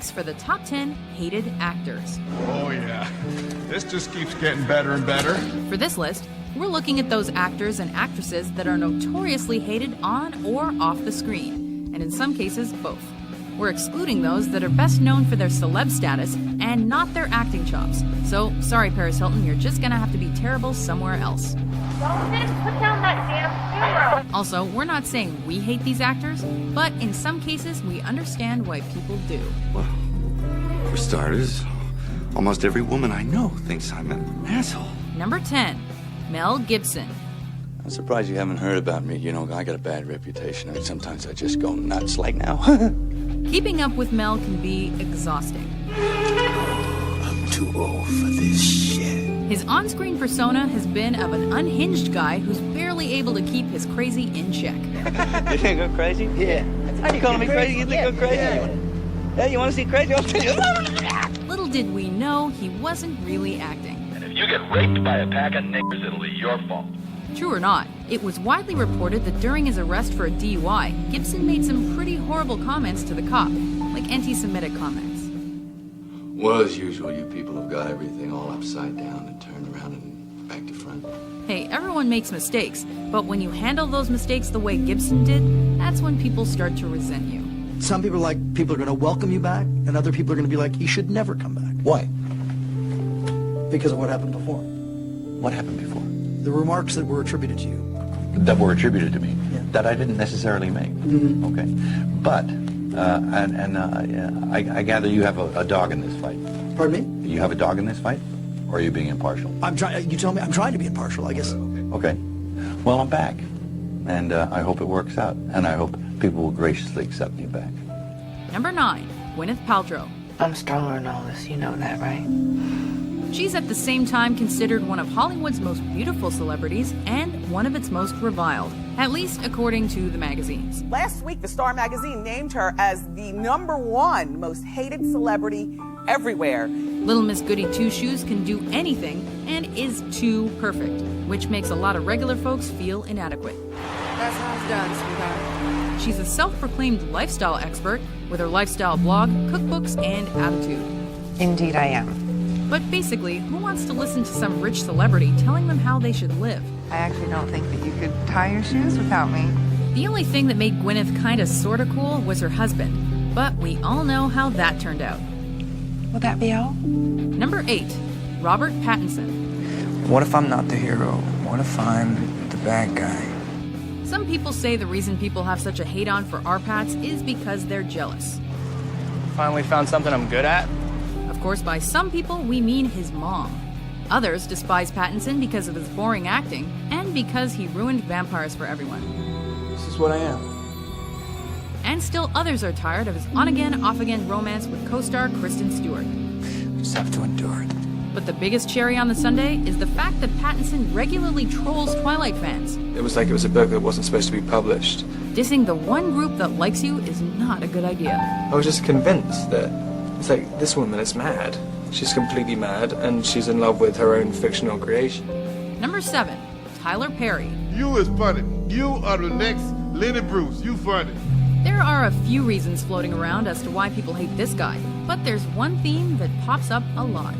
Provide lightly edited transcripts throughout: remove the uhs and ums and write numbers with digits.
picks for the top 10 hated actors. Oh yeah, this just keeps getting better and better. For this list, we're looking at those actors and actresses that are notoriously hated on or off the screen, and in some cases, both. We're excluding those that are best known for their celeb status and not their acting chops. So, sorry Paris Hilton, you're just gonna have to be terrible somewhere else. Roman, put down that damn camera. Also, we're not saying we hate these actors, but in some cases, we understand why people do. Well, for starters, almost every woman I know thinks I'm an asshole. Number 10, Mel Gibson. I'm surprised you haven't heard about me. You know, I got a bad reputation. I mean, sometimes I just go nuts, like now. Keeping up with Mel can be exhausting. I'm too old for this shit. His on-screen persona has been of an unhinged guy who's barely able to keep his crazy in check. You think I'm crazy? Yeah. Are you calling me crazy? You think I'm crazy? Yeah, you want to see crazy? I'll tell you. Little did we know he wasn't really acting. And if you get raped by a pack of niggers, it'll be your fault. True or not, it was widely reported that during his arrest for a DUI, Gibson made some pretty horrible comments to the cop, like anti-Semitic comments. Well, as usual, you people have got everything all upside down and turned around and back to front. Hey, everyone makes mistakes, but when you handle those mistakes the way Gibson did, that's when people start to resent you. Some people are going to welcome you back, and other people are going to be like, you should never come back. Why? Because of what happened before. What happened before? The remarks that were attributed to you. That were attributed to me, Yeah. that I didn't necessarily make. Mm-hmm. Okay, but I gather you have a dog in this fight. Pardon me? You have a dog in this fight, or are you being impartial? I'm trying. You tell me. I'm trying to be impartial, I guess. Okay, well I'm back, and I hope it works out, and I hope people will graciously accept me back. Number 9, Gwyneth Paltrow. I'm stronger in all this, you know that, right? She's at the same time considered one of Hollywood's most beautiful celebrities and one of its most reviled, at least according to the magazines. Last week, the Star magazine named her as the #1 most hated celebrity everywhere. Little Miss Goody Two-Shoes can do anything and is too perfect, which makes a lot of regular folks feel inadequate. That's how it's done, sweetheart. She's a self-proclaimed lifestyle expert with her lifestyle blog, cookbooks, and attitude. Indeed I am. But basically, who wants to listen to some rich celebrity telling them how they should live? I actually don't think that you could tie your shoes without me. The only thing that made Gwyneth kinda sorta cool was her husband, but we all know how that turned out. Would that be all? Number 8, Robert Pattinson. What if I'm not the hero? What if I'm the bad guy? Some people say the reason people have such a hate-on for our Pats is because they're jealous. Finally found something I'm good at. Of course, by some people, we mean his mom. Others despise Pattinson because of his boring acting and because he ruined vampires for everyone. This is what I am. And still others are tired of his on-again, off-again romance with co-star Kristen Stewart. Just have to endure it. But the biggest cherry on the sundae is the fact that Pattinson regularly trolls Twilight fans. It was like it was a book that wasn't supposed to be published. Dissing the one group that likes you is not a good idea. I was just convinced that it's like, this woman is mad. She's completely mad, and she's in love with her own fictional creation. Number 7, Tyler Perry. You is funny. You are the next Lenny Bruce. You funny. There are a few reasons floating around as to why people hate this guy, but there's one theme that pops up a lot.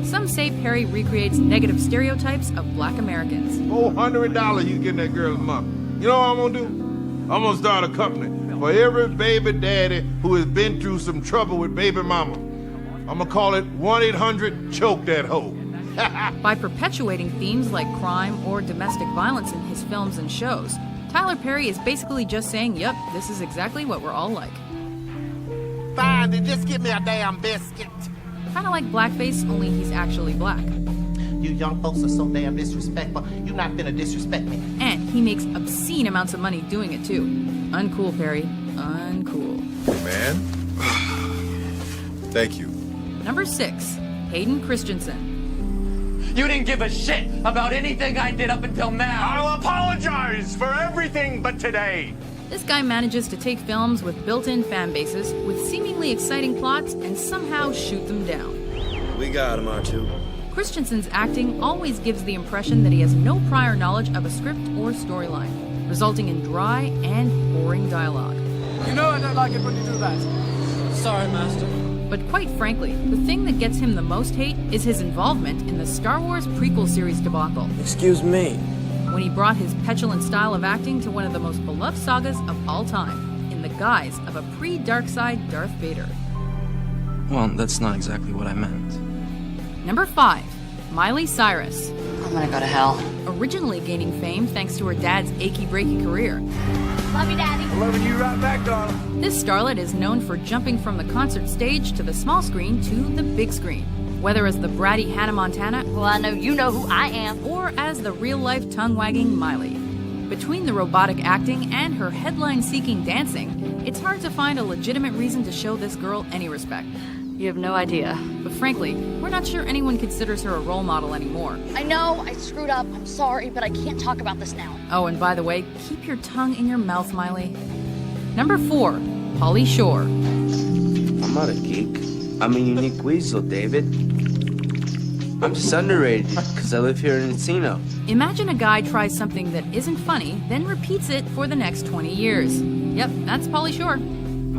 Some say Perry recreates negative stereotypes of black Americans. $400 you getting that girl a month. You know what I'm gonna do? I'm gonna start a company for every baby daddy who has been through some trouble with baby mama. I'm gonna call it 1-800-CHOKE-THAT-HOE. By perpetuating themes like crime or domestic violence in his films and shows, Tyler Perry is basically just saying, yep, this is exactly what we're all like. Fine, then just give me a damn biscuit. Kinda like blackface, only he's actually black. You young folks are so damn disrespectful. You're not gonna disrespect me. And he makes obscene amounts of money doing it too. Uncool, Perry. Uncool. Man. Thank you. Number 6, Hayden Christensen. You didn't give a shit about anything I did up until now. I'll apologize for everything but today. This guy manages to take films with built-in fan bases, with seemingly exciting plots, and somehow shoot them down. We got him, R2. Christensen's acting always gives the impression that he has no prior knowledge of a script or storyline, resulting in dry and boring dialogue. You know I don't like it when you do that. Sorry, Master. But quite frankly, the thing that gets him the most hate is his involvement in the Star Wars prequel series debacle. Excuse me. When he brought his petulant style of acting to one of the most beloved sagas of all time, in the guise of a pre-Darkseid Darth Vader. Well, that's not exactly what I meant. Number 5. Miley Cyrus. I'm gonna go to hell. Originally gaining fame thanks to her dad's achy-breaky career. Love you, Daddy. I'm loving you right back, darling. This starlet is known for jumping from the concert stage to the small screen to the big screen. Whether as the bratty Hannah Montana, Well, I know you know who I am. or as the real-life tongue-wagging Miley. Between the robotic acting and her headline-seeking dancing, it's hard to find a legitimate reason to show this girl any respect. You have no idea. But frankly, we're not sure anyone considers her a role model anymore. I know, I screwed up. I'm sorry, but I can't talk about this now. Oh, and by the way, keep your tongue in your mouth, Miley. Number 4. Pauly Shore. I'm not a geek. I'm a unique weasel, David. I'm just underrated because I live here in Encino. Imagine a guy tries something that isn't funny, then repeats it for the next 20 years. Yep, that's Pauly Shore.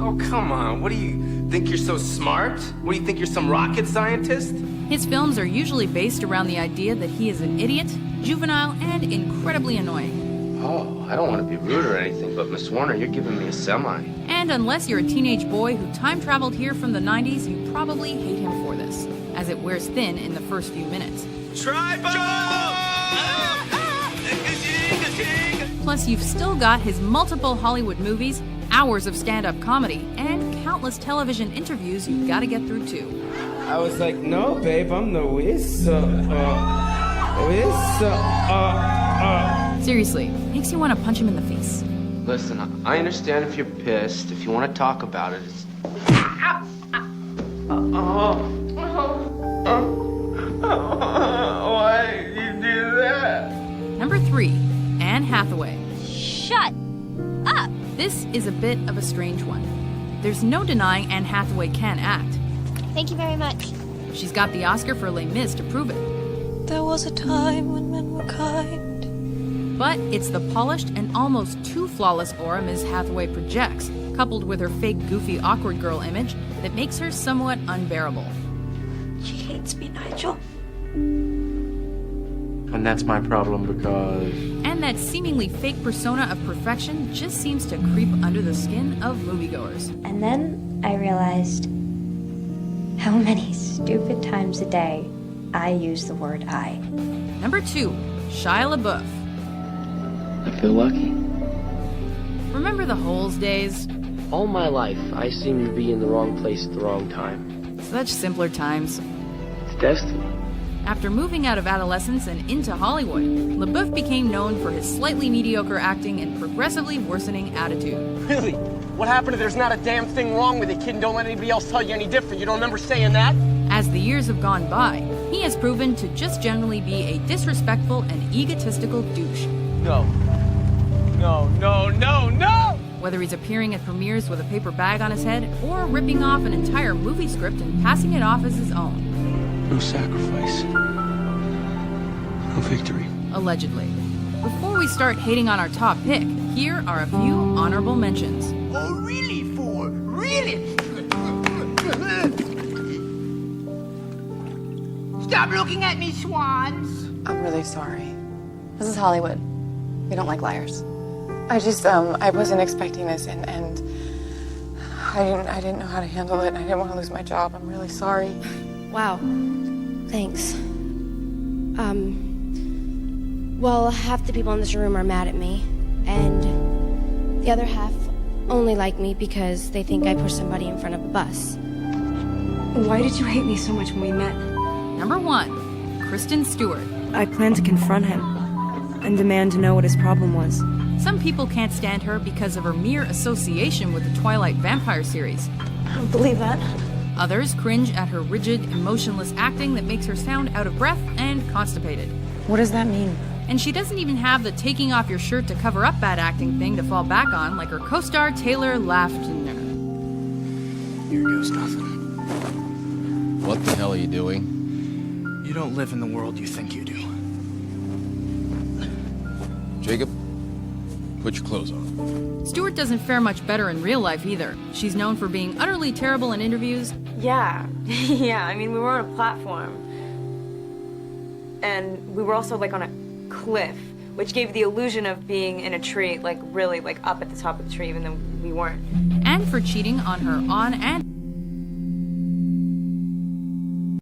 Oh, come on. What do you think you're so smart? What do you think you're some rocket scientist? His films are usually based around the idea that he is an idiot, juvenile, and incredibly annoying. Oh, I don't want to be rude or anything, but Miss Warner, you're giving me a semi. And unless you're a teenage boy who time-traveled here from the 90s, you probably hate him for this, as it wears thin in the first few minutes. Tribal! Plus, you've still got his multiple Hollywood movies, hours of stand-up comedy, and countless television interviews you've got to get through too. I was like, no, babe, I'm the wizard. Seriously, makes you want to punch him in the face. Listen, I understand if you're pissed. If you want to talk about it, it's... Why did you do that? Number 3. Anne Hathaway. Shut up! This is a bit of a strange one. There's no denying Anne Hathaway can act. Thank you very much. She's got the Oscar for Les Mis to prove it. There was a time when men were kind. But it's the polished and almost too flawless aura Ms. Hathaway projects, coupled with her fake, goofy, awkward girl image, that makes her somewhat unbearable. She hates me, Nigel. And that's my problem because... And that seemingly fake persona of perfection just seems to creep under the skin of moviegoers. And then I realized how many stupid times a day I use the word I. Number 2. Shia LaBeouf. I feel lucky. Remember the Holes days? All my life, I seem to be in the wrong place at the wrong time. Such simpler times. It's destiny. After moving out of adolescence and into Hollywood, LaBeouf became known for his slightly mediocre acting and progressively worsening attitude. Really? What happened if there's not a damn thing wrong with it, kid, and don't let anybody else tell you any different? You don't remember saying that? As the years have gone by, he has proven to just generally be a disrespectful and egotistical douche. No. No, no, no, no! Whether he's appearing at premieres with a paper bag on his head or ripping off an entire movie script and passing it off as his own. No sacrifice. No victory. Allegedly. Before we start hating on our top pick, here are a few honorable mentions. Oh, really, fool? Really? Stop looking at me, swans. I'm really sorry. This is Hollywood. We don't like liars. I wasn't expecting this, and I didn't know how to handle it, and I didn't want to lose my job. I'm really sorry. Wow. Thanks. Well, half the people in this room are mad at me, and the other half only like me because they think I pushed somebody in front of a bus. Why did you hate me so much when we met? Number 1. Kristen Stewart. I plan to confront him and demand to know what his problem was. Some people can't stand her because of her mere association with the Twilight vampire series. I don't believe that. Others cringe at her rigid, emotionless acting that makes her sound out of breath and constipated. What does that mean? And she doesn't even have the taking off your shirt to cover up bad acting thing to fall back on like her co-star Taylor Lautner. Here goes nothing. What the hell are you doing? You don't live in the world you think you do. Jacob, Put your clothes on. Stewart doesn't fare much better in real life either. She's known for being utterly terrible in interviews. Yeah. Yeah, I mean, we were on a platform. And we were also, like, on a cliff, which gave the illusion of being in a tree, like, really, like, up at the top of the tree, even though we weren't. And for cheating on her on and